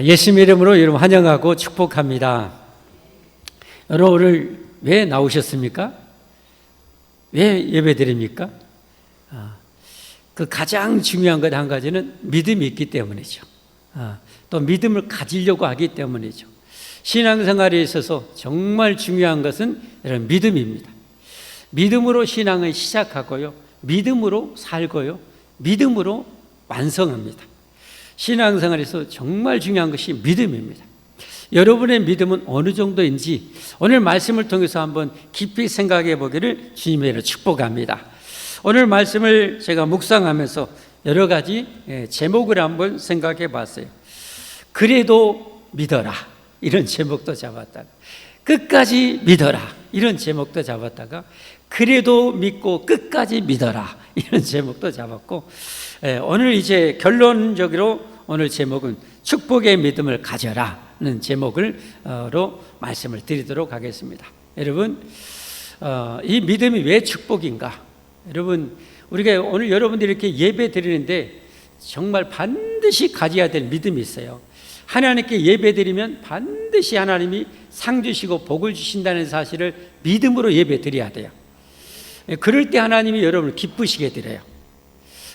예수님 이름으로 여러분 환영하고 축복합니다. 여러분 오늘 왜 나오셨습니까? 왜 예배드립니까? 그 가장 중요한 것 한 가지는 믿음이 있기 때문이죠. 또 믿음을 가지려고 하기 때문이죠. 신앙생활에 있어서 정말 중요한 것은 이런 믿음입니다. 믿음으로 신앙을 시작하고요, 믿음으로 살고요, 믿음으로 완성합니다. 신앙생활에서 정말 중요한 것이 믿음입니다. 여러분의 믿음은 어느 정도인지 오늘 말씀을 통해서 한번 깊이 생각해 보기를 주님의 축복합니다. 오늘 말씀을 제가 묵상하면서 여러 가지 제목을 한번 생각해 봤어요. 그래도 믿어라, 이런 제목도 잡았다가, 끝까지 믿어라, 이런 제목도 잡았다가, 그래도 믿고 끝까지 믿어라, 이런 제목도 잡았고, 오늘 이제 결론적으로 오늘 제목은 축복의 믿음을 가져라는 제목으로 말씀을 드리도록 하겠습니다. 여러분, 이 믿음이 왜 축복인가? 여러분, 우리가 오늘 여러분들이 이렇게 예배 드리는데 정말 반드시 가져야 될 믿음이 있어요. 하나님께 예배 드리면 반드시 하나님이 상 주시고 복을 주신다는 사실을 믿음으로 예배 드려야 돼요. 그럴 때 하나님이 여러분을 기쁘시게 드려요.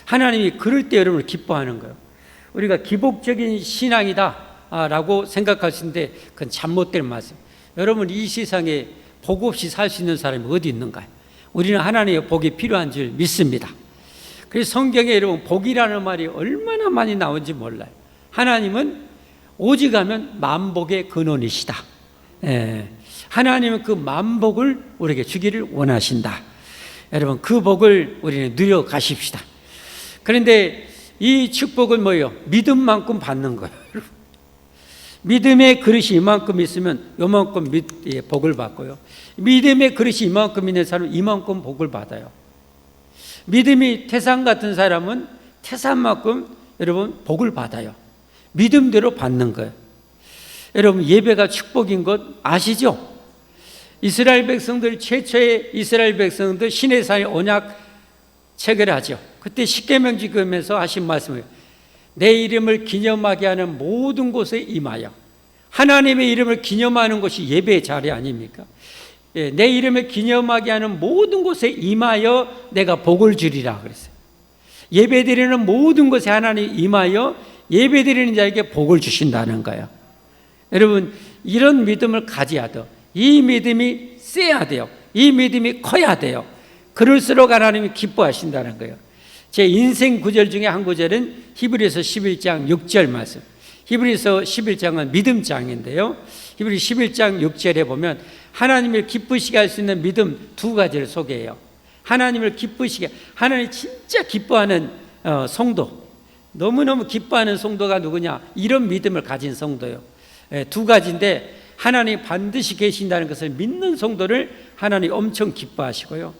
하나님이 그럴 때 여러분을 기뻐하는 거예요. 우리가 기복적인 신앙이다 라고 생각하시는데 그건 잘못된 말씀. 여러분, 이 세상에 복 없이 살 수 있는 사람이 어디 있는가요? 우리는 하나님의 복이 필요한 줄 믿습니다. 그래서 성경에 여러분 복이라는 말이 얼마나 많이 나온지 몰라요. 하나님은 오직 하면 만복의 근원이시다. 하나님은 그 만복을 우리에게 주기를 원하신다. 여러분, 그 복을 우리는 누려 가십시다. 그런데 이 축복은 뭐예요? 믿음만큼 받는 거예요. 믿음의 그릇이 이만큼 있으면 이만큼 복을 받고요, 믿음의 그릇이 이만큼 있는 사람은 이만큼 복을 받아요. 믿음이 태산 같은 사람은 태산만큼 여러분 복을 받아요. 믿음대로 받는 거예요. 여러분, 예배가 축복인 것 아시죠? 이스라엘 백성들, 최초의 이스라엘 백성들 시내산에 언약 체결하죠. 그때 십계명 지키면서 하신 말씀이에요. 내 이름을 기념하게 하는 모든 곳에 임하여. 하나님의 이름을 기념하는 것이 예배의 자리 아닙니까? 내 이름을 기념하게 하는 모든 곳에 임하여 내가 복을 주리라 그랬어요. 예배드리는 모든 곳에 하나님 임하여 예배드리는 자에게 복을 주신다는 거예요. 여러분, 이런 믿음을 가져야 돼요. 이 믿음이 세야 돼요. 이 믿음이 커야 돼요. 그럴수록 하나님이 기뻐하신다는 거예요. 제 인생 구절 중에 한 구절은 히브리서 11장 6절 말씀. 히브리서 11장은 믿음장인데요, 히브리 11장 6절에 보면 하나님을 기쁘시게 할 수 있는 믿음 두 가지를 소개해요. 하나님을 기쁘시게, 하나님 진짜 기뻐하는 성도, 너무너무 기뻐하는 성도가 누구냐? 이런 믿음을 가진 성도요. 두 가지인데, 하나님 반드시 계신다는 것을 믿는 성도를 하나님 엄청 기뻐하시고요,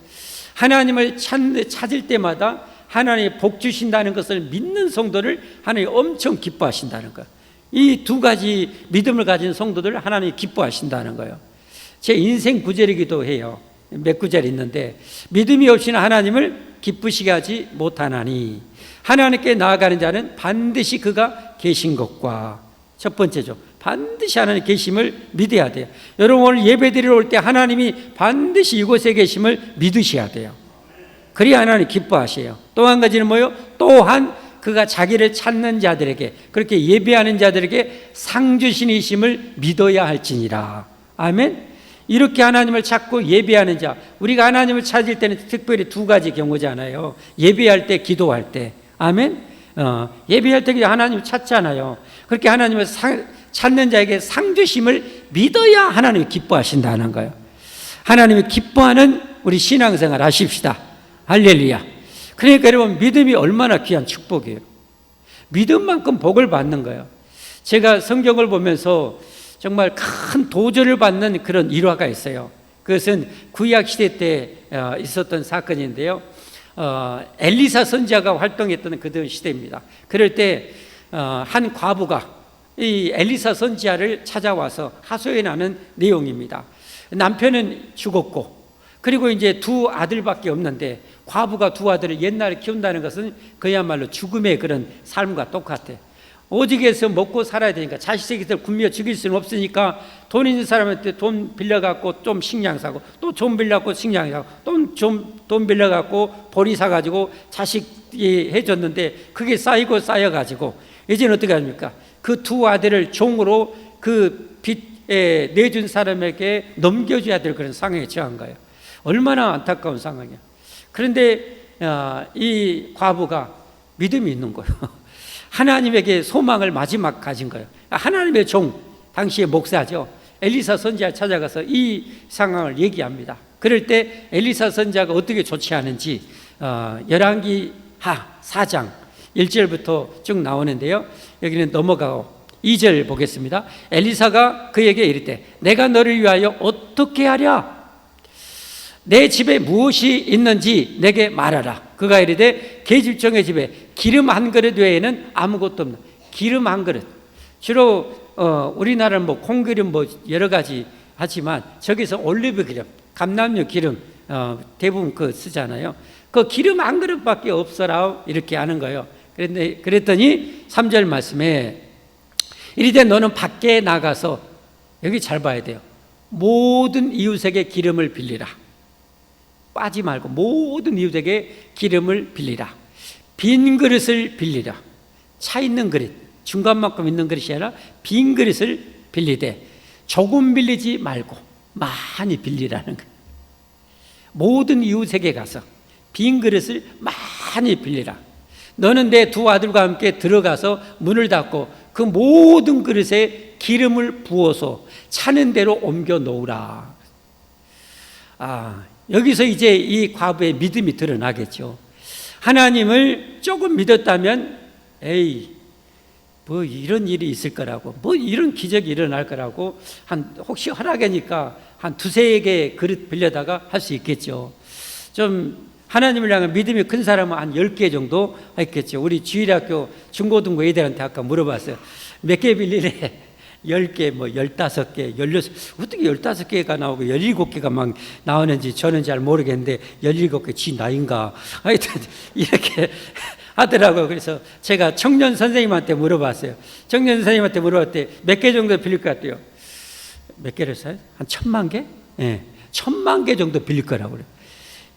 하나님을 찾을 때마다 하나님이 복 주신다는 것을 믿는 성도를 하나님 엄청 기뻐하신다는 거예요. 이 두 가지 믿음을 가진 성도들을 하나님이 기뻐하신다는 거예요. 제 인생 구절이기도 해요. 몇 구절 있는데, 믿음이 없이는 하나님을 기쁘시게 하지 못하나니 하나님께 나아가는 자는 반드시 그가 계신 것과, 첫 번째죠, 반드시 하나님 계심을 믿어야 돼요. 여러분, 오늘 예배드리러 올 때 하나님이 반드시 이곳에 계심을 믿으셔야 돼요. 그래야 하나님 기뻐하세요. 또 한 가지는 뭐예요? 또한 그가 자기를 찾는 자들에게, 그렇게 예배하는 자들에게 상 주신이심을 믿어야 할지니라. 아멘. 이렇게 하나님을 찾고 예배하는 자, 우리가 하나님을 찾을 때는 특별히 두 가지 경우잖아요. 예배할 때, 기도할 때. 아멘. 예배할 때 하나님을 찾잖아요. 그렇게 하나님을 찾는 자에게 상 주심을 믿어야 하나님이 기뻐하신다는 거예요. 하나님이 기뻐하는 우리 신앙생활 하십시다. 할렐루야. 그러니까 여러분, 믿음이 얼마나 귀한 축복이에요. 믿음만큼 복을 받는 거예요. 제가 성경을 보면서 정말 큰 도전을 받는 그런 일화가 있어요. 그것은 구약시대 때 있었던 사건인데요, 엘리사 선지자가 활동했던 그런 시대입니다. 그럴 때 한 과부가 이 엘리사 선지자를 찾아와서 하소연하는 내용입니다. 남편은 죽었고, 그리고 이제 두 아들밖에 없는데, 과부가 두 아들을 옛날에 키운다는 것은 그야말로 죽음의 그런 삶과 똑같아. 오직에서 먹고 살아야 되니까 자식 새끼들 굶겨 죽일 수는 없으니까 돈 있는 사람한테 돈 빌려갖고 좀 식량 사고 또 돈 빌려갖고 식량 사고 또 좀 돈 빌려갖고 보리 사가지고 자식이 해줬는데 그게 쌓이고 쌓여가지고 이제는 어떻게 합니까? 그 두 아들을 종으로 그 빚에 내준 사람에게 넘겨줘야 될 그런 상황에 처한 거예요. 얼마나 안타까운 상황이야. 그런데 이 과부가 믿음이 있는 거예요. 하나님에게 소망을 마지막 가진 거예요. 하나님의 종, 당시의 목사죠. 엘리사 선지자 찾아가서 이 상황을 얘기합니다. 그럴 때 엘리사 선지자가 어떻게 조치하는지 열왕기하 4장 1절부터 쭉 나오는데요. 여기는 넘어가고 2절 보겠습니다. 엘리사가 그에게 이르되 내가 너를 위하여 어떻게 하랴? 내 집에 무엇이 있는지 내게 말하라. 그가 이르되 계집종의 집에 기름 한 그릇 외에는 아무것도 없는. 기름 한 그릇. 주로 우리나라는 뭐 콩기름 뭐 여러 가지 하지만 저기서 올리브 기름, 감람유 기름 대부분 그 쓰잖아요. 그 기름 한 그릇밖에 없어라 이렇게 하는 거예요. 그랬더니 3절 말씀에 이르되 너는 밖에 나가서 여기 잘 봐야 돼요. 모든 이웃에게 기름을 빌리라. 빠지 말고 모든 이웃에게 기름을 빌리라. 빈 그릇을 빌리라. 차 있는 그릇, 중간만큼 있는 그릇이 아니라 빈 그릇을 빌리되 조금 빌리지 말고 많이 빌리라는 거예요. 모든 이웃에게 가서 빈 그릇을 많이 빌리라. 너는 내 두 아들과 함께 들어가서 문을 닫고 그 모든 그릇에 기름을 부어서 차는 대로 옮겨 놓으라. 여기서 이제 이 과부의 믿음이 드러나겠죠. 하나님을 조금 믿었다면 에이 뭐 이런 일이 있을 거라고 뭐 이런 기적이 일어날 거라고 혹시 허락이니까 한 두세 개 그릇 빌려다가 할 수 있겠죠. 좀 하나님을 향한 믿음이 큰 사람은 한 10개 정도 했겠죠. 우리 주일학교 중고등부 애들한테 아까 물어봤어요. 몇 개 빌리래? 10개, 뭐 15개, 16, 어떻게 15개가 나오고 17개가 막 나오는지 저는 잘 모르겠는데 17개 지 나이인가? 하여튼 이렇게 하더라고요. 그래서 제가 청년 선생님한테 물어봤어요. 청년 선생님한테 물어봤더니 몇 개 정도 빌릴 것 같아요? 몇 개를 사요? 한 1000만 개? 예, 1000만 개 정도 빌릴 거라고 그래요.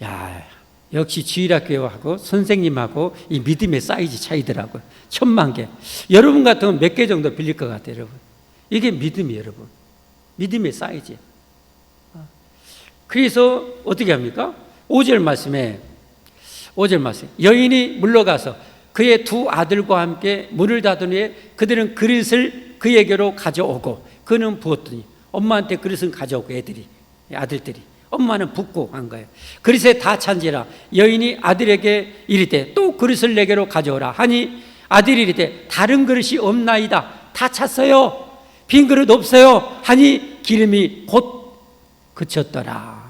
야, 역시 주일학교하고 선생님하고 이 믿음의 사이즈 차이더라고요. 1000만 개. 여러분 같으면 몇 개 정도 빌릴 것 같아요, 여러분? 이게 믿음이에요, 여러분. 믿음의 사이즈. 그래서 어떻게 합니까? 5절 말씀에 여인이 물러가서 그의 두 아들과 함께 문을 닫은 후에 그들은 그릇을 그에게로 가져오고 그는 부었더니 엄마한테 그릇은 가져오고 아들들이 엄마는 붓고 한 거예요. 그릇에 다 찬지라. 여인이 아들에게 이르되 또 그릇을 내게로 가져오라 하니 아들이 이르되 다른 그릇이 없나이다. 다 찼어요. 빈 그릇 없어요. 하니 기름이 곧 그쳤더라.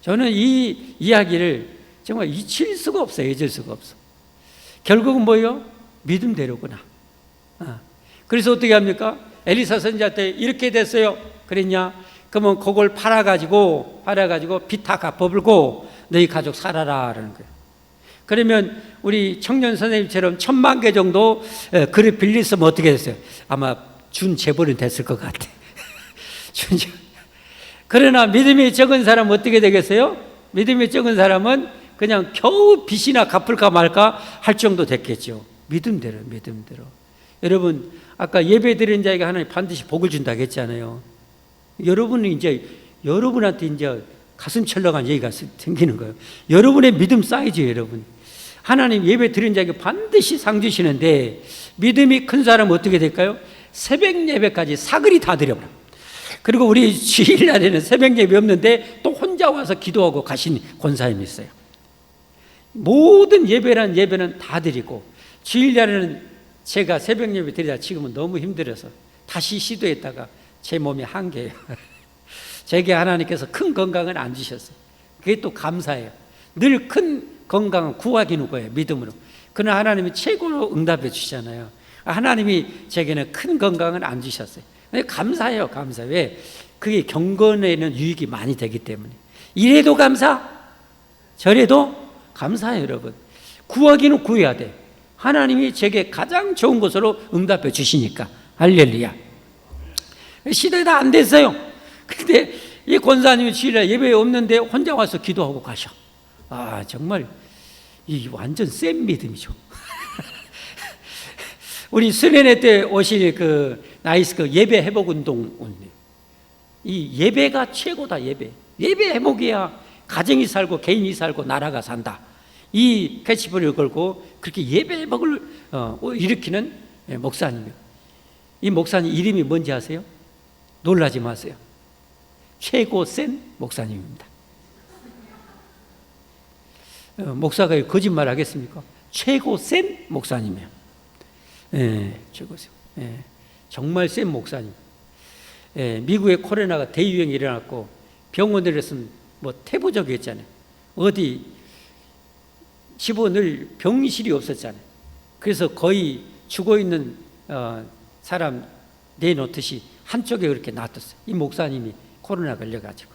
저는 이 이야기를 정말 잊을 수가 없어요. 잊을 수가 없어. 결국은 뭐예요? 믿음대로구나. 그래서 어떻게 합니까? 엘리사 선지자한테 이렇게 됐어요. 그랬냐? 그러면 그걸 팔아가지고 빚 다 갚아불고 너희 가족 살아라 라는 거예요. 그러면 우리 청년 선생님처럼 1000만 개 정도 그릇 빌렸으면 어떻게 됐어요? 아마 준 재벌은 됐을 것 같아. 그러나 믿음이 적은 사람은 어떻게 되겠어요? 믿음이 적은 사람은 그냥 겨우 빚이나 갚을까 말까 할 정도 됐겠죠. 믿음대로. 여러분 아까 예배 드린 자에게 하나님 반드시 복을 준다고 했잖아요. 여러분한테 이제 가슴 철렁한 얘기가 생기는 거예요. 여러분의 믿음 사이즈예요, 여러분. 하나님 예배 드린 자에게 반드시 상 주시는데 믿음이 큰 사람은 어떻게 될까요? 새벽 예배까지 사글이 다 드려버려. 그리고 우리 주일날에는 새벽 예배 없는데 또 혼자 와서 기도하고 가신 권사님이 있어요. 모든 예배는 다 드리고 주일날에는 제가 새벽 예배 드리다 지금은 너무 힘들어서 다시 시도했다가 제 몸이 한계예요. 제게 하나님께서 큰 건강을 안 주셨어요. 그게 또 감사해요. 늘 큰 건강은 구하기는 거예요. 믿음으로. 그러나 하나님이 최고로 응답해 주시잖아요. 하나님이 제게는 큰 건강은 안 주셨어요. 감사해요. 감사. 왜? 그게 경건에는 유익이 많이 되기 때문에. 이래도 감사, 저래도 감사해요, 여러분. 구하기는 구해야 돼. 하나님이 제게 가장 좋은 것으로 응답해 주시니까. 할렐루야. 시대가 안 됐어요. 근데 이 권사님이 주일날 예배에 없는데 혼자 와서 기도하고 가셔. 아, 정말 이 완전 센 믿음이죠. 우리 수련회 때 오실 그 나이스 그 예배 회복 운동, 이 예배가 최고다. 예배 회복이야 가정이 살고 개인이 살고 나라가 산다. 이 캐치프레이즈를 걸고 그렇게 예배 회복을 일으키는 목사님이에요. 이 목사님 이름이 뭔지 아세요? 놀라지 마세요. 최고 센 목사님입니다. 목사가 거짓말 하겠습니까? 최고 센 목사님이에요. 최고 센. 정말 센 목사님. 미국의 코로나가 대유행이 일어났고 병원들에서는 뭐 태부적이었잖아요. 어디 집어넣을 병실이 없었잖아요. 그래서 거의 죽어있는 사람 내놓듯이 한쪽에 그렇게 놔뒀어요. 이 목사님이 코로나 걸려가지고.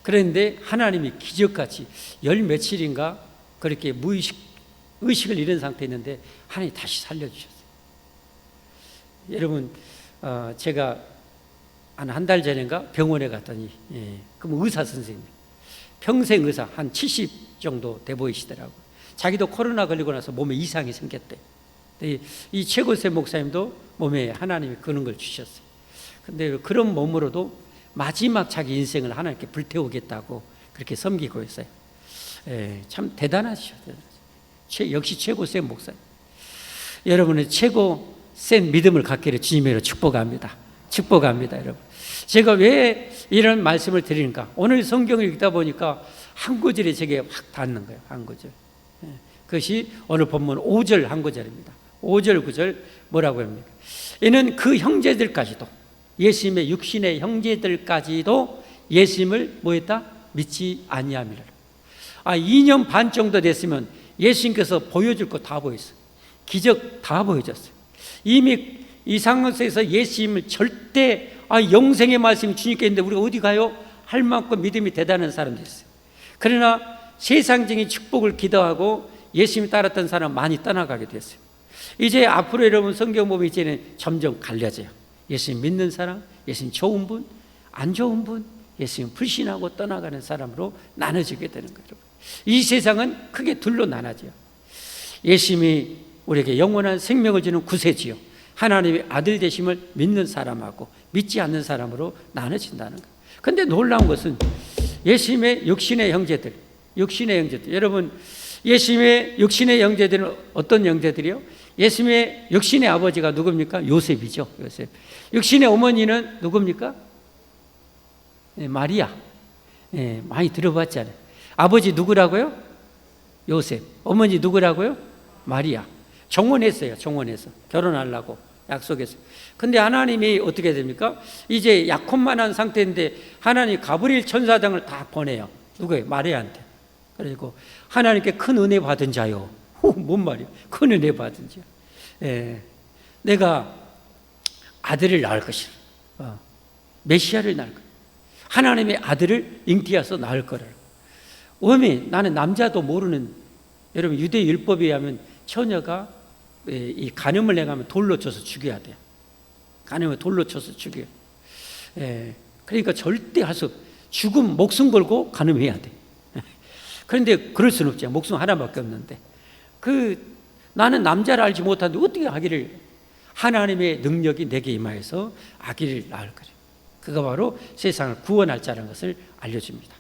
그런데 하나님이 기적같이 열 며칠인가 그렇게 의식을 잃은 상태였는데 하나님이 다시 살려주셨어요. 여러분, 제가 한 달 전인가 병원에 갔더니 그럼 의사 선생님, 평생 의사 한 70 정도 돼 보이시더라고요. 자기도 코로나 걸리고 나서 몸에 이상이 생겼대. 이 최고세 목사님도 몸에 하나님이 그런 걸 주셨어요. 근데 그런 몸으로도 마지막 자기 인생을 하나님께 불태우겠다고 그렇게 섬기고 있어요. 참 대단하시죠. 역시 최고 센 목사님. 여러분의 최고 센 믿음을 갖기를 주님으로 축복합니다. 축복합니다, 여러분. 제가 왜 이런 말씀을 드리는가? 오늘 성경을 읽다 보니까 한 구절이 제게 확 닿는 거예요. 한 구절. 그것이 오늘 본문 5절 한 구절입니다. 5절 9절 뭐라고 합니까? 이는 그 형제들까지도, 예수님의 육신의 형제들까지도 예수님을 뭐했다? 믿지 아니함이라. 2년 반 정도 됐으면 예수님께서 보여줄 거 다 보였어요. 기적 다 보여줬어요. 이미 이 상황에서 예수님을 절대 영생의 말씀이 주님께 있는데 우리가 어디 가요? 할 만큼 믿음이 대단한 사람이 됐어요. 그러나 세상적인 축복을 기도하고 예수님 따랐던 사람 많이 떠나가게 됐어요. 이제 앞으로 여러분 성경 보면 이제는 점점 갈려져요. 예수님 믿는 사람, 예수님 좋은 분, 안 좋은 분, 예수님 불신하고 떠나가는 사람으로 나눠지게 되는 거예요. 이 세상은 크게 둘로 나눠져요. 예수님이 우리에게 영원한 생명을 주는 구세주요, 하나님의 아들 되심을 믿는 사람하고 믿지 않는 사람으로 나눠진다는 거예요. 그런데 놀라운 것은 예수님의 육신의 형제들, 여러분, 예수님의 육신의 형제들은 어떤 형제들이요? 예수님의 육신의 아버지가 누굽니까? 요셉이죠. 요셉. 육신의 어머니는 누굽니까? 마리아. 많이 들어봤잖아요. 아버지 누구라고요? 요셉. 어머니 누구라고요? 마리아. 정원했어요. 정원해서 결혼하려고 약속했어요. 근데 하나님이 어떻게 됩니까? 이제 약혼만한 상태인데 하나님 가브리엘 천사장을 다 보내요. 누구예요? 마리아한테. 그리고 하나님께 큰 은혜 받은 자요. 뭔 말이야? 큰 은혜 받은 자. 내가 아들을 낳을 것이라. 메시아를 낳을 거야. 하나님의 아들을 잉태해서 낳을 거라. 왜? 나는 남자도 모르는, 여러분 유대 율법에 의하면 처녀가 이 간음을 행하면 돌로 쳐서 죽여야 돼요. 간음을 돌로 쳐서 죽여요. 그러니까 절대 할 수 없어. 죽음 목숨 걸고 간음해야 돼. 그런데 그럴 수는 없죠. 목숨 하나밖에 없는데. 나는 남자를 알지 못하는데 어떻게 아기를, 하나님의 능력이 내게 임하여서 아기를 낳을 거래. 그가 바로 세상을 구원할 자라는 것을 알려줍니다.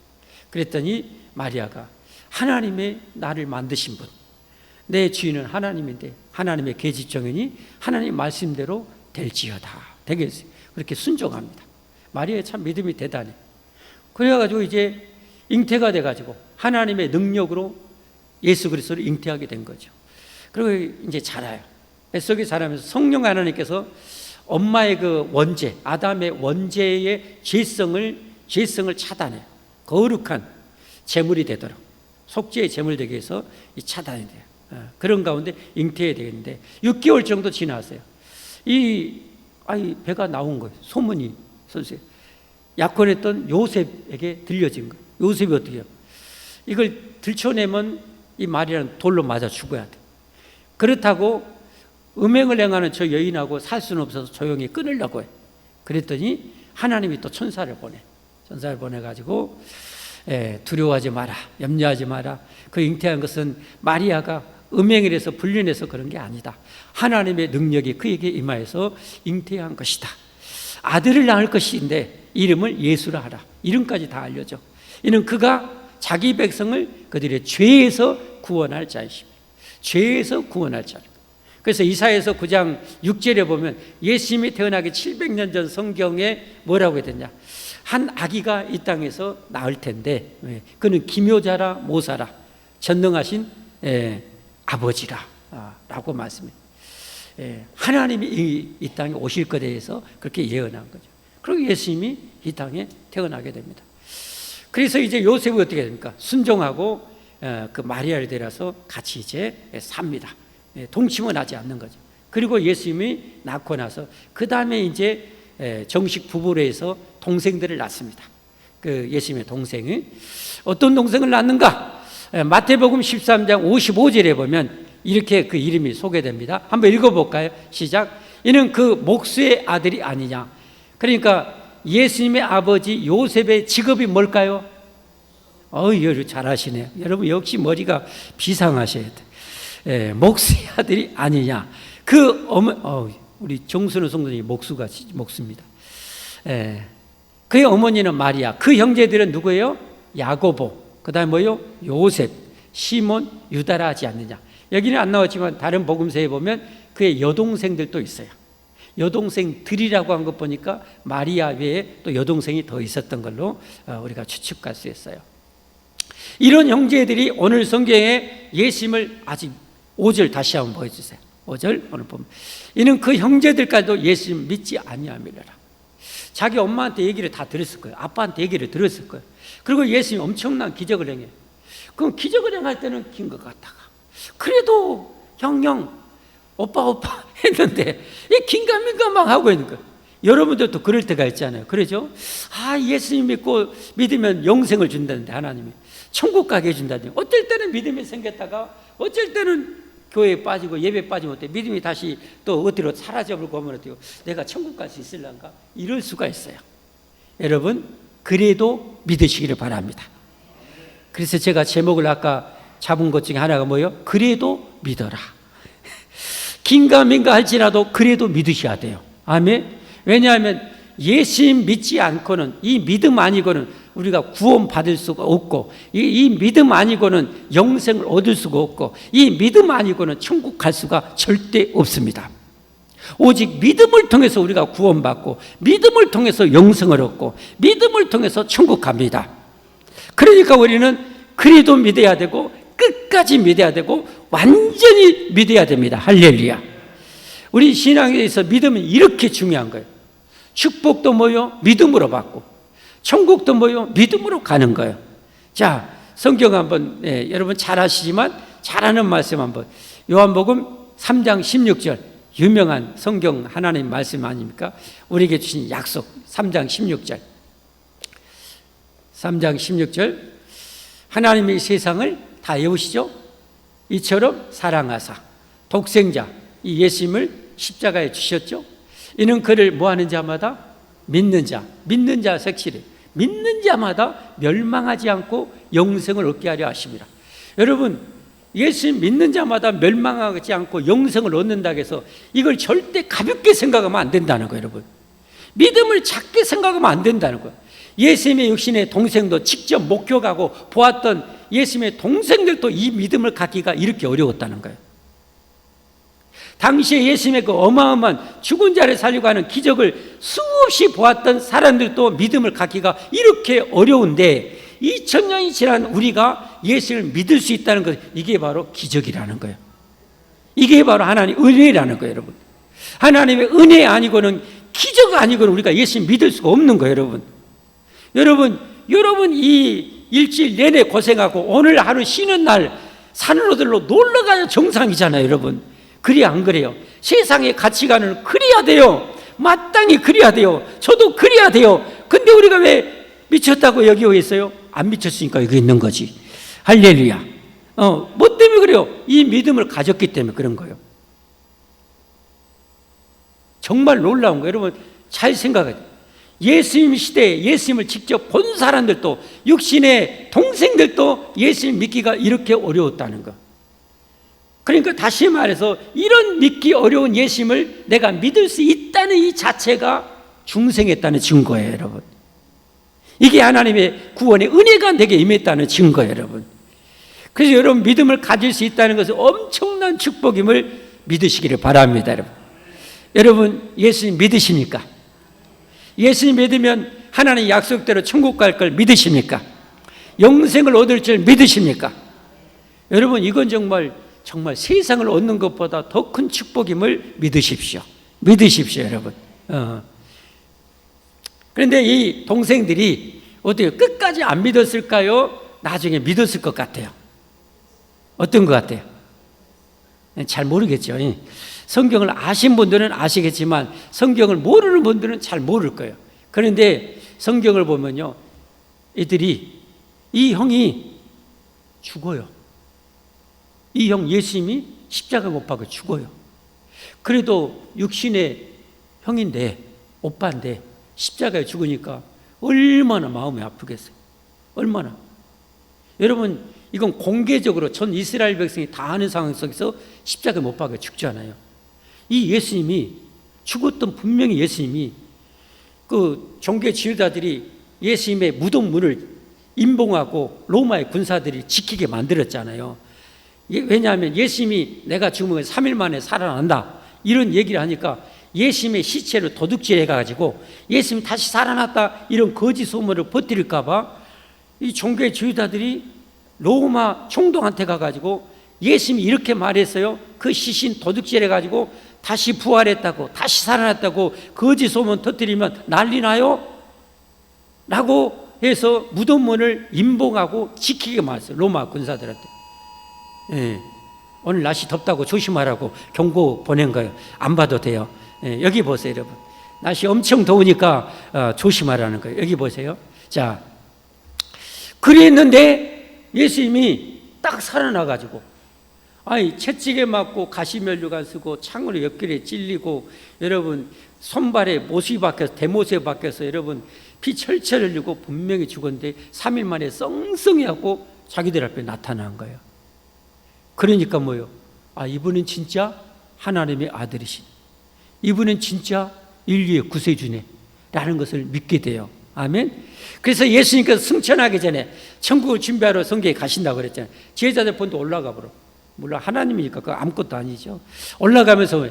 그랬더니 마리아가 하나님의 나를 만드신 분, 내 주인은 하나님인데 하나님의 계집종이니 하나님 말씀대로 될지어다. 되겠어요. 그렇게 순종합니다. 마리아의 참 믿음이 대단해. 그래가지고 이제 잉태가 돼가지고 하나님의 능력으로 예수 그리스도를 잉태하게 된 거죠. 그리고 이제 자라요. 뱃속에 자라면서 성령 하나님께서 엄마의 그 원죄, 아담의 원죄의 죄성을 차단해요. 거룩한 제물이 되도록, 속죄의 제물 되게 해서 차단이 돼요. 그런 가운데 잉태해야 되겠는데 6개월 정도 지났어요. 이 배가 나온 거예요. 소문이 선생님. 약혼했던 요셉에게 들려진 거예요. 요셉이 어떻게 해요? 이걸 들춰내면 이 마리아는 돌로 맞아 죽어야 돼. 그렇다고 음행을 행하는 저 여인하고 살 수는 없어서 조용히 끊으려고 해. 그랬더니 하나님이 또 천사를 보내가지고 두려워하지 마라, 염려하지 마라. 그 잉태한 것은 마리아가 음행을 해서 불륜해서 그런 게 아니다. 하나님의 능력이 그에게 임하여서 잉태한 것이다. 아들을 낳을 것인데 이름을 예수라 하라. 이름까지 다 알려줘. 이는 그가 자기 백성을 그들의 죄에서 구원할 자이십니다. 죄에서 구원할 자. 그래서 이사야서 9장 6절에 보면 예수님이 태어나기 700년 전 성경에 뭐라고 했느냐, 한 아기가 이 땅에서 나을 텐데 그는 기묘자라 모사라 전능하신 아버지라 라고 말씀해요. 하나님이 이 땅에 오실 것에 대해서 그렇게 예언한 거죠. 그리고 예수님이 이 땅에 태어나게 됩니다. 그래서 이제 요셉이 어떻게 됩니까? 순종하고 그 마리아를 데려서 같이 이제 삽니다. 동침은 하지 않는 거죠. 그리고 예수님이 낳고 나서 그 다음에 이제 정식 부부로 해서 동생들을 낳습니다. 그 예수님의 동생이 어떤 동생을 낳는가? 마태복음 13장 55절에 보면 이렇게 그 이름이 소개됩니다. 한번 읽어볼까요? 시작. 이는 그 목수의 아들이 아니냐. 그러니까 예수님의 아버지 요셉의 직업이 뭘까요? 여러분 잘하시네요. 여러분 역시 머리가 비상하셔야 돼. 목수의 아들이 아니냐. 그 우리 정순우 성도님이 목수입니다. 그의 어머니는 마리아. 그 형제들은 누구예요? 야고보. 그 다음에 뭐요? 요셉, 시몬, 유다라 하지 않느냐. 여기는 안 나왔지만 다른 복음서에 보면 그의 여동생들도 있어요. 여동생들이라고 한 것 보니까 마리아 외에 또 여동생이 더 있었던 걸로 우리가 추측할 수 있어요. 이런 형제들이 오늘 성경에 예수님을 아직 5절 다시 한번 보여주세요. 5절 오늘 보면 이는 그 형제들까지도 예수님 믿지 아니하밀어라. 자기 엄마한테 얘기를 다 들었을 거예요. 아빠한테 얘기를 들었을 거예요. 그리고 예수님이 엄청난 기적을 행해요. 그럼 기적을 행할 때는 긴 것 같다가 그래도 형 오빠 했는데 긴가민가막 하고 있는 거예요. 여러분들도 그럴 때가 있잖아요. 그러죠? 예수님 믿으면 영생을 준다는데 하나님이 천국 가게 해준다는데 어쩔 때는 믿음이 생겼다가 어쩔 때는 교회에 빠지고 예배 빠지면 어때? 믿음이 다시 또 어디로 사라져버리고 하면 어때요? 내가 천국 갈 수 있을란가? 이럴 수가 있어요. 여러분 그래도 믿으시기를 바랍니다. 그래서 제가 제목을 아까 잡은 것 중에 하나가 뭐예요? 그래도 믿어라. 긴가민가 할지라도 그래도 믿으셔야 돼요. 아멘. 왜냐하면 예수님 믿지 않고는, 이 믿음 아니고는 우리가 구원 받을 수가 없고, 이 믿음 아니고는 영생을 얻을 수가 없고, 이 믿음 아니고는 천국 갈 수가 절대 없습니다. 오직 믿음을 통해서 우리가 구원받고, 믿음을 통해서 영생을 얻고, 믿음을 통해서 천국 갑니다. 그러니까 우리는 그래도 믿어야 되고 끝까지 믿어야 되고 완전히 믿어야 됩니다. 할렐루야. 우리 신앙에 대해서 믿음은 이렇게 중요한 거예요. 축복도 뭐요? 믿음으로 받고, 천국도 뭐요? 믿음으로 가는 거예요. 자, 성경 한번 여러분 잘 아시지만 잘하는 말씀 한번, 요한복음 3장 16절 유명한 성경 하나님 말씀 아닙니까? 우리에게 주신 약속 3장 16절 3장 16절 하나님이 세상을 다 외우시죠? 이처럼 사랑하사 독생자 이 예수님을 십자가에 주셨죠? 이는 그를 뭐하는 자마다 믿는 자 색칠해 믿는 자마다 멸망하지 않고 영생을 얻게 하려 하심이라. 여러분 예수님 믿는 자마다 멸망하지 않고 영생을 얻는다고 해서 이걸 절대 가볍게 생각하면 안 된다는 거예요. 여러분 믿음을 작게 생각하면 안 된다는 거예요. 예수님의 육신의 동생도 직접 목격하고 보았던 예수님의 동생들도 이 믿음을 갖기가 이렇게 어려웠다는 거예요. 당시에 예수님의 그 어마어마한 죽은 자를 살리고 하는 기적을 수없이 보았던 사람들도 믿음을 갖기가 이렇게 어려운데 2000년이 지난 우리가 예수를 믿을 수 있다는 것, 이게 바로 기적이라는 거예요. 이게 바로 하나님의 은혜라는 거예요. 여러분 하나님의 은혜 아니고는, 기적 아니고는 우리가 예수님 믿을 수가 없는 거예요. 여러분 이 일주일 내내 고생하고 오늘 하루 쉬는 날 산으로들로 놀러가야 정상이잖아요. 여러분 그래 안 그래요? 세상의 가치관을 그래야 돼요. 마땅히 그래야 돼요. 저도 그래야 돼요. 근데 우리가 왜 미쳤다고 여기고 있어요? 안 미쳤으니까 여기 있는 거지. 할렐루야. 뭐 때문에 그래요? 이 믿음을 가졌기 때문에 그런 거예요. 정말 놀라운 거예요. 여러분 잘 생각해요. 예수님 시대에 예수님을 직접 본 사람들도, 육신의 동생들도 예수님 믿기가 이렇게 어려웠다는 거. 그러니까 다시 말해서 이런 믿기 어려운 예수님을 내가 믿을 수 있다는 이 자체가 중생했다는 증거예요, 여러분. 이게 하나님의 구원의 은혜가 내게 임했다는 증거예요, 여러분. 그래서 여러분 믿음을 가질 수 있다는 것은 엄청난 축복임을 믿으시기를 바랍니다, 여러분. 여러분 예수님 믿으십니까? 예수님 믿으면 하나님 약속대로 천국 갈 걸 믿으십니까? 영생을 얻을 줄 믿으십니까? 여러분 이건 정말 세상을 얻는 것보다 더 큰 축복임을 믿으십시오. 믿으십시오, 여러분. 그런데 이 동생들이 어떻게 끝까지 안 믿었을까요? 나중에 믿었을 것 같아요. 어떤 것 같아요? 잘 모르겠죠. 성경을 아신 분들은 아시겠지만 성경을 모르는 분들은 잘 모를 거예요. 그런데 성경을 보면요, 이 형이 죽어요. 이 형 예수님이 십자가 못 박아 죽어요. 그래도 육신의 형인데, 오빠인데 십자가에 죽으니까 얼마나 마음이 아프겠어요. 얼마나. 여러분 이건 공개적으로 전 이스라엘 백성이 다 아는 상황 속에서 십자가에 못 박아 죽잖아요. 이 예수님이 죽었던 분명히 예수님이 그 종교 지도자들이 예수님의 무덤 문을 임봉하고 로마의 군사들이 지키게 만들었잖아요. 왜냐하면 예수님이 내가 죽으면 3일 만에 살아난다 이런 얘기를 하니까 예수님의 시체를 도둑질 해가지고 예수님 다시 살아났다 이런 거짓 소문을 퍼뜨릴까 봐 이 종교의 지도자들이 로마 총독한테 가가지고 예수님이 이렇게 말했어요. 그 시신 도둑질 해가지고 다시 부활했다고, 다시 살아났다고 거짓 소문 터뜨리면 난리 나요? 라고 해서 무덤문을 임봉하고 지키게 말했어요. 로마 군사들한테. 오늘 날씨 덥다고 조심하라고 경고 보낸 거예요. 안 봐도 돼요. 여기 보세요, 여러분. 날씨 엄청 더우니까 조심하라는 거예요. 여기 보세요. 자, 그랬는데 예수님이 딱 살아나가지고, 채찍에 맞고 가시면류관 쓰고 창으로 옆길에 찔리고, 여러분 손발에 못이 박혀서 대못에 박혀서 여러분 피 철철 흘리고 분명히 죽었는데 3일 만에 썽썽이하고 자기들 앞에 나타난 거예요. 그러니까 뭐요? 이분은 진짜 하나님의 아들이신, 이분은 진짜 인류의 구세주네 라는 것을 믿게 돼요. 아멘. 그래서 예수님께서 승천하기 전에 천국을 준비하러 성경에 가신다고 그랬잖아요. 제자들 본도 올라가 보러. 물론 하나님이니까 그거 아무것도 아니죠. 올라가면서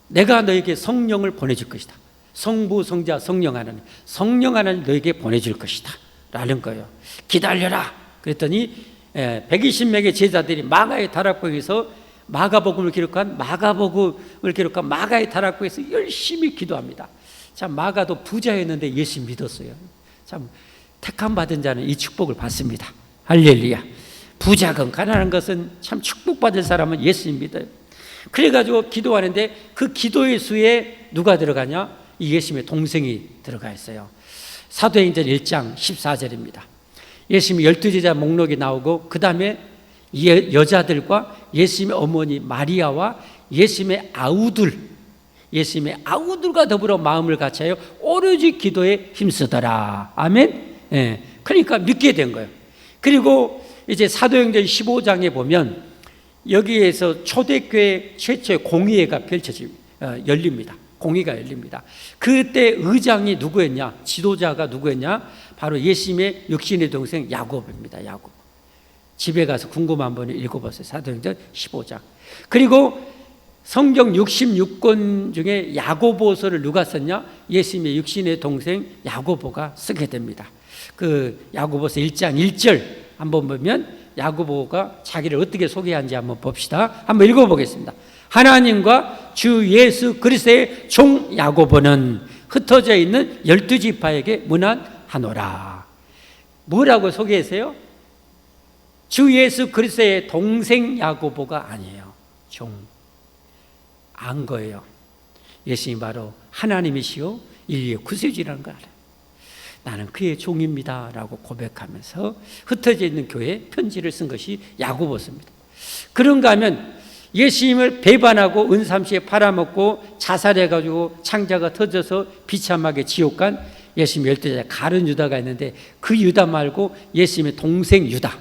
내가 너에게 성령을 보내줄 것이다. 성부, 성자, 성령 하나님 너에게 보내줄 것이다 라는 거예요. 기다려라. 그랬더니 120명의 제자들이 마가의 다락방에서 마가복음을 기록한 마가의 다락방에서 열심히 기도합니다. 참 마가도 부자였는데 예수 믿었어요. 참 택함 받은 자는 이 축복을 받습니다. 할렐루야. 부자건 가난한 것은 참 축복받을 사람은 예수님 믿어요. 그래가지고 기도하는데 그 기도의 수에 누가 들어가냐? 이 예수님의 동생이 들어가 있어요. 사도행전 1장 14절입니다. 예수님이 12제자 목록이 나오고 그 다음에 여자들과 예수님의 어머니 마리아와 예수님의 아우들과 더불어 마음을 같이하여 오로지 기도에 힘쓰더라. 아멘. 그러니까 믿게 된 거예요. 그리고 이제 사도행전 15장에 보면 여기에서 초대교회 최초의 공의회가 열립니다. 공의가 열립니다. 그때 의장이 누구였냐? 지도자가 누구였냐? 바로 예수님의 육신의 동생 야곱입니다. 야곱. 집에 가서 궁금한 분을 읽어보세요. 사도행전 15장. 그리고 성경 66권 중에 야고보서를 누가 썼냐? 예수님의 육신의 동생 야고보가 쓰게 됩니다. 그 야고보서 1장 1절 한번 보면 야고보가 자기를 어떻게 소개하는지 한번 봅시다. 한번 읽어보겠습니다. 하나님과 주 예수 그리스도의 종 야고보는 흩어져 있는 12지파에게 문안하노라. 뭐라고 소개했어요? 주 예수 그리스도의 동생 야고보가 아니에요. 종. 안 거예요. 예수님이 바로 하나님이시요 인류의 구세주라는 걸 알아요. 나는 그의 종입니다 라고 고백하면서 흩어져 있는 교회에 편지를 쓴 것이 야고보서입니다. 그런가 하면 예수님을 배반하고 은삼시에 팔아먹고 자살해가지고 창자가 터져서 비참하게 지옥 간 예수님 12제자 가룟 유다가 있는데, 그 유다 말고 예수님의 동생 유다,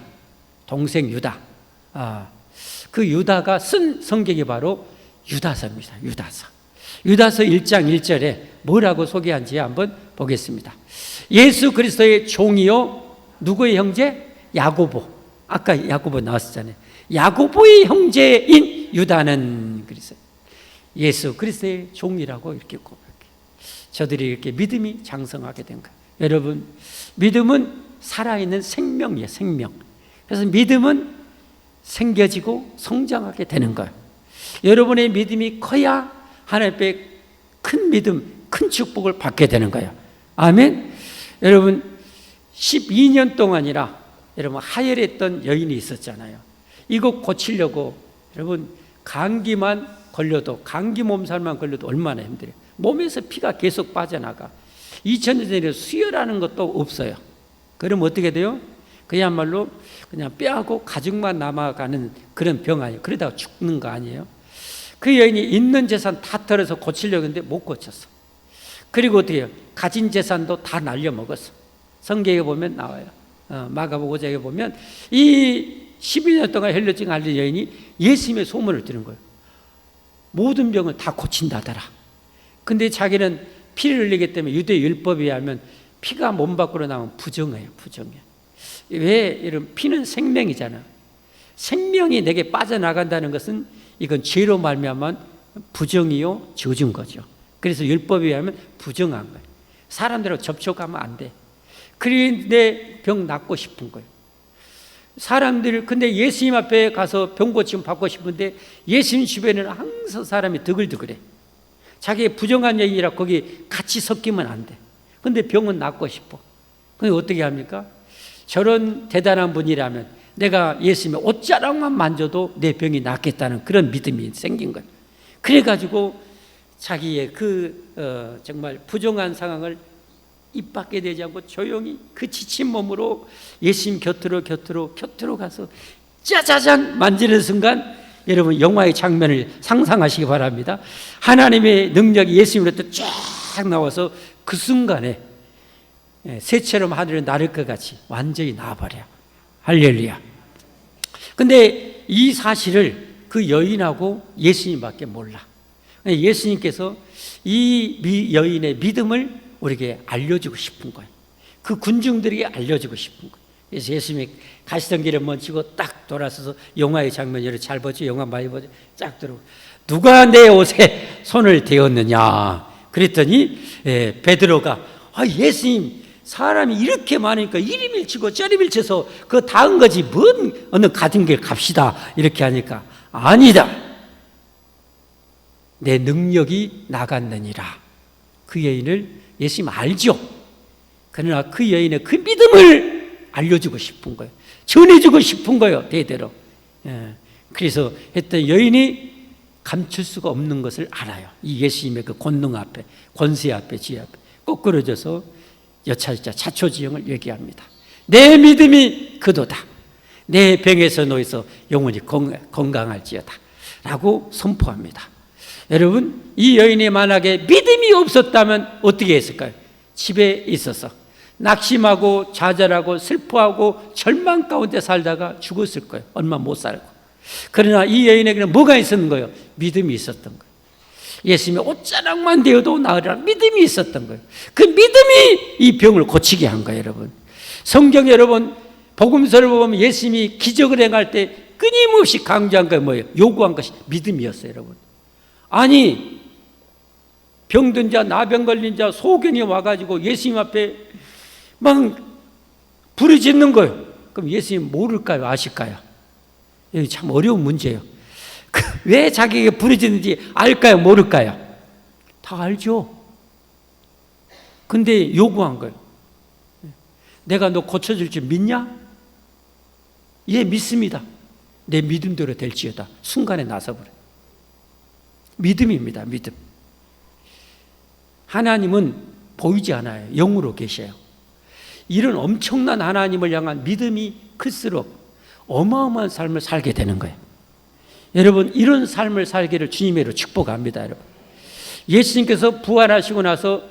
그 유다가 쓴 성경이 바로 유다서입니다. 유다서 1장 1절에 뭐라고 소개한지 한번 보겠습니다. 예수 그리스도의 종이요, 누구의 형제? 야고보. 아까 야고보 나왔었잖아요. 야고보의 형제인 유다는 그리스도, 예수 그리스도의 종이라고 이렇게 고백해요. 저들이 이렇게 믿음이 장성하게 된 거예요. 여러분, 믿음은 살아있는 생명이에요. 생명. 그래서 믿음은 생겨지고 성장하게 되는 거예요. 여러분의 믿음이 커야 하나님의 큰 믿음, 큰 축복을 받게 되는 거예요. 아멘. 여러분, 12년 동안이나 여러분 하혈했던 여인이 있었잖아요. 이거 고치려고 여러분 감기만 걸려도, 감기 몸살만 걸려도 얼마나 힘들어요. 몸에서 피가 계속 빠져나가. 2000년 전에 수혈하는 것도 없어요. 그럼 어떻게 돼요? 그야말로 그냥 뼈하고 가죽만 남아가는 그런 병 아니에요. 그러다가 죽는 거 아니에요. 그 여인이 있는 재산 다 털어서 고치려고 했는데 못 고쳤어. 그리고 어떻게 해요? 가진 재산도 다 날려먹었어. 성경에 보면 나와요. 마가복음 5장에 보면 이 12년 동안 혈루증 앓는 여인이 예수님의 소문을 들은 거예요. 모든 병을 다 고친다더라. 근데 자기는 피를 흘리기 때문에 유대 율법에 의하면 피가 몸 밖으로 나오면 부정해요. 왜? 이런 피는 생명이잖아. 생명이 내게 빠져나간다는 것은 이건 죄로 말미암은 부정이요, 저주인 거죠. 그래서 율법에 의하면 부정한 거예요. 사람들하고 접촉하면 안 돼. 그런데 병 낫고 싶은 거예요. 근데 예수님 앞에 가서 병 고침 받고 싶은데 예수님 주변에는 항상 사람이 드글드글해. 자기의 부정한 얘기라 거기 같이 섞이면 안 돼. 근데 병은 낫고 싶어. 근데 어떻게 합니까? 저런 대단한 분이라면 내가 예수님의 옷자락만 만져도 내 병이 낫겠다는 그런 믿음이 생긴 거예요. 그래가지고 자기의 정말 부정한 상황을 입 밖에 내지 않고 조용히 그 지친 몸으로 예수님 곁으로 가서 짜자잔 만지는 순간, 여러분 영화의 장면을 상상하시기 바랍니다. 하나님의 능력이 예수님으로부터 쫙 나와서 그 순간에 새처럼 하늘을 나를 것 같이 완전히 나와버려요. 할렐루야. 근데 이 사실을 그 여인하고 예수님밖에 몰라. 예수님께서 이 여인의 믿음을 우리에게 알려주고 싶은 거예요. 그 군중들에게 알려주고 싶은 거예요. 그래서 예수님이 가시던 길에 멈추고 딱 돌아서서 영화의 장면, 여러분 잘 보죠? 영화 많이 보죠? 쫙 들어. 누가 내 옷에 손을 대었느냐? 그랬더니 베드로가 예수님, 사람이 이렇게 많으니까 이리 밀치고 저리 밀쳐서 그거 다 한 거지 뭔 어느 가진 길 갑시다 이렇게 하니까 아니다. 내 능력이 나갔느니라. 그 여인을 예수님 알죠. 그러나 그 여인의 그 믿음을 알려주고 싶은 거예요. 전해주고 싶은 거예요. 대대로. 그래서 했던 여인이 감출 수가 없는 것을 알아요. 이 예수님의 그 권능 앞에, 권세 앞에, 지혜 앞에 꼬꾸러져서 여차저차 자초지종을 얘기합니다. 내 믿음이 그도다. 내 병에서 놓여서 영원히 건강할지어다 라고 선포합니다. 여러분, 이 여인이 만약에 믿음이 없었다면 어떻게 했을까요? 집에 있어서 낙심하고 좌절하고 슬퍼하고 절망 가운데 살다가 죽었을 거예요. 얼마 못 살고. 그러나 이 여인에게는 뭐가 있었는 거예요? 믿음이 있었던 거예요. 예수님의 옷자락만 되어도 나으리라 믿음이 있었던 거예요. 그 믿음이 이 병을 고치게 한 거예요. 여러분, 성경 여러분 복음서를 보면 예수님이 기적을 행할 때 끊임없이 강조한 게 뭐예요? 요구한 것이 믿음이었어요. 여러분, 아니 병든 자, 나병 걸린 자, 소견이 와가지고 예수님 앞에 막 부르짖는 거예요. 그럼 예수님 모를까요? 아실까요? 여기 참 어려운 문제예요. 왜 자기에게 부르짖는지 알까요? 모를까요? 다 알죠. 근데 요구한 거예요. 내가 너 고쳐줄 줄 믿냐? 예, 믿습니다. 내 믿음대로 될지어다. 순간에 나서버려요. 믿음입니다. 믿음. 하나님은 보이지 않아요. 영으로 계셔요. 이런 엄청난 하나님을 향한 믿음이 클수록 어마어마한 삶을 살게 되는 거예요. 여러분, 이런 삶을 살기를 주님으로 축복합니다. 여러분, 예수님께서 부활하시고 나서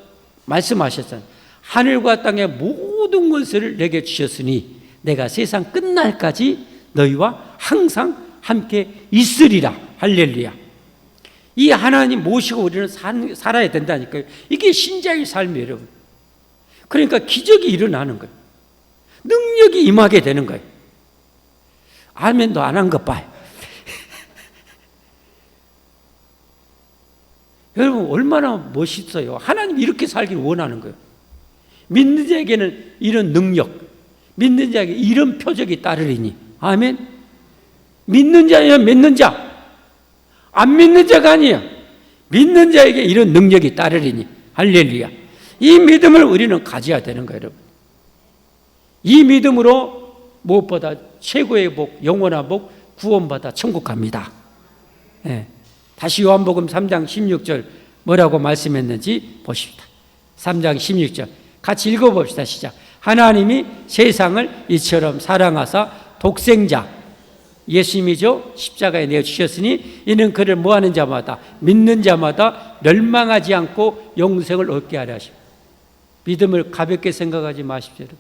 말씀하셨잖아요. 하늘과 땅의 모든 것을 내게 주셨으니 내가 세상 끝날까지 너희와 항상 함께 있으리라. 할렐루야. 이 하나님 모시고 우리는 살아야 된다니까요. 이게 신자의 삶이에요, 여러분. 그러니까 기적이 일어나는 거예요. 능력이 임하게 되는 거예요. 아멘도 안 한 것 봐요. 여러분, 얼마나 멋있어요. 하나님이 이렇게 살기를 원하는 거예요. 믿는 자에게는 이런 능력, 믿는 자에게 이런 표적이 따르리니. 아멘. 믿는 자예요, 믿는 자. 안 믿는 자가 아니에요. 믿는 자에게 이런 능력이 따르리니. 할렐루야. 이 믿음을 우리는 가져야 되는 거예요, 여러분. 이 믿음으로 무엇보다 최고의 복, 영원한 복, 구원받아 천국 갑니다. 네. 다시 요한복음 3장 16절 뭐라고 말씀했는지 보십시다. 3장 16절 같이 읽어봅시다. 시작. 하나님이 세상을 이처럼 사랑하사 독생자 예수님이죠. 십자가에 내어주셨으니 이는 그를 뭐하는 자마다 믿는 자마다 멸망하지 않고 영생을 얻게 하려 하십니다. 믿음을 가볍게 생각하지 마십시오. 여러분.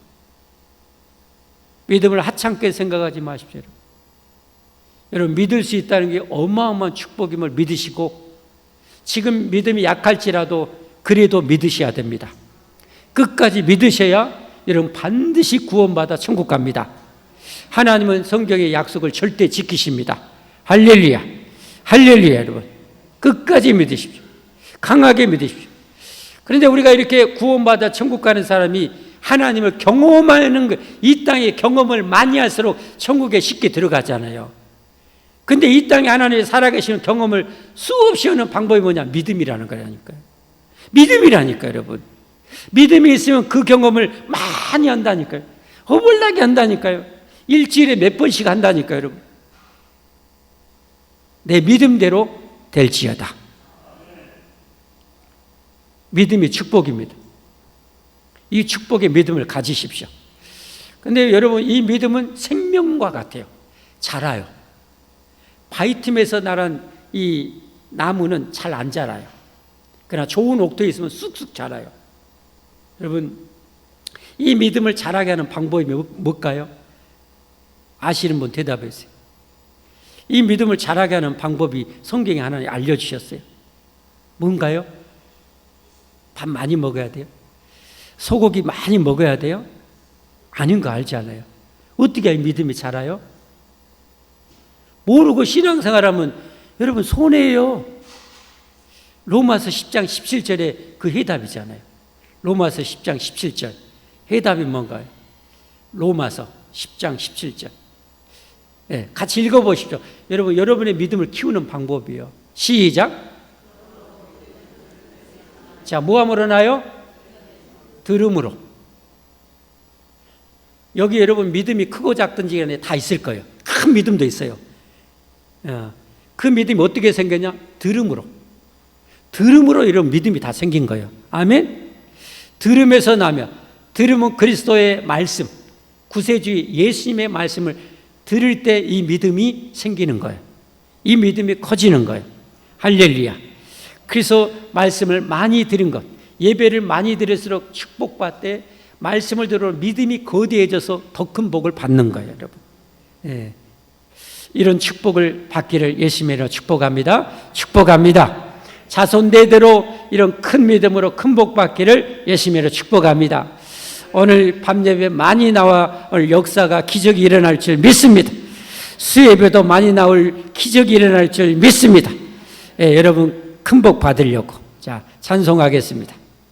믿음을 하찮게 생각하지 마십시오. 여러분, 믿을 수 있다는 게 어마어마한 축복임을 믿으시고 지금 믿음이 약할지라도 그래도 믿으셔야 됩니다. 끝까지 믿으셔야 여러분 반드시 구원받아 천국 갑니다. 하나님은 성경의 약속을 절대 지키십니다. 할렐루야. 할렐루야. 여러분, 끝까지 믿으십시오. 강하게 믿으십시오. 그런데 우리가 이렇게 구원받아 천국 가는 사람이 하나님을 경험하는 것, 이 땅에 경험을 많이 할수록 천국에 쉽게 들어가잖아요. 근데 이 땅에 하나님이 살아계시는 경험을 수없이 하는 방법이 뭐냐? 믿음이라는 거라니까요. 믿음이라니까요, 여러분. 믿음이 있으면 그 경험을 많이 한다니까요. 허물나게 한다니까요. 일주일에 몇 번씩 한다니까요, 여러분. 내 믿음대로 될지어다. 믿음이 축복입니다. 이 축복의 믿음을 가지십시오. 근데 여러분, 이 믿음은 생명과 같아요. 자라요. 바위 틈에서 나란 이 나무는 잘 안 자라요. 그러나 좋은 옥토에 있으면 쑥쑥 자라요. 여러분, 이 믿음을 자라게 하는 방법이 뭘까요? 아시는 분 대답해 주세요. 이 믿음을 자라게 하는 방법이 성경에 하나님 알려주셨어요. 뭔가요? 밥 많이 먹어야 돼요? 소고기 많이 먹어야 돼요? 아닌 거 알잖아요. 어떻게 믿음이 자라요? 모르고 신앙생활하면 여러분 손해예요. 로마서 10장 17절에 그 해답이잖아요. 로마서 10장 17절 해답이 뭔가요? 로마서 10장 17절. 네, 같이 읽어보십시오. 여러분, 여러분의 믿음을 키우는 방법이에요. 시작. 자, 뭐함으로 나요? 들음으로. 여기 여러분 믿음이 크고 작든지 간에 다 있을 거예요. 큰 믿음도 있어요. 그 믿음이 어떻게 생겼냐? 들음으로. 들음으로 이런 믿음이 다 생긴 거예요. 아멘? 들음에서 나면, 들음은 그리스도의 말씀, 구세주의 예수님의 말씀을 들을 때 이 믿음이 생기는 거예요. 이 믿음이 커지는 거예요. 할렐루야. 그래서 말씀을 많이 들은 것, 예배를 많이 드릴수록 축복받되 말씀을 들어 믿음이 거대해져서 더 큰 복을 받는 거예요, 여러분. 예. 이런 축복을 받기를 예수님으로 축복합니다. 축복합니다. 자손 대대로 이런 큰 믿음으로 큰 복 받기를 예수님으로 축복합니다. 오늘 밤 예배 많이 나와 오늘 역사가 기적이 일어날 줄 믿습니다. 수예배도 많이 나올 기적이 일어날 줄 믿습니다. 예, 여러분 큰 복 받으려고 자 찬송하겠습니다.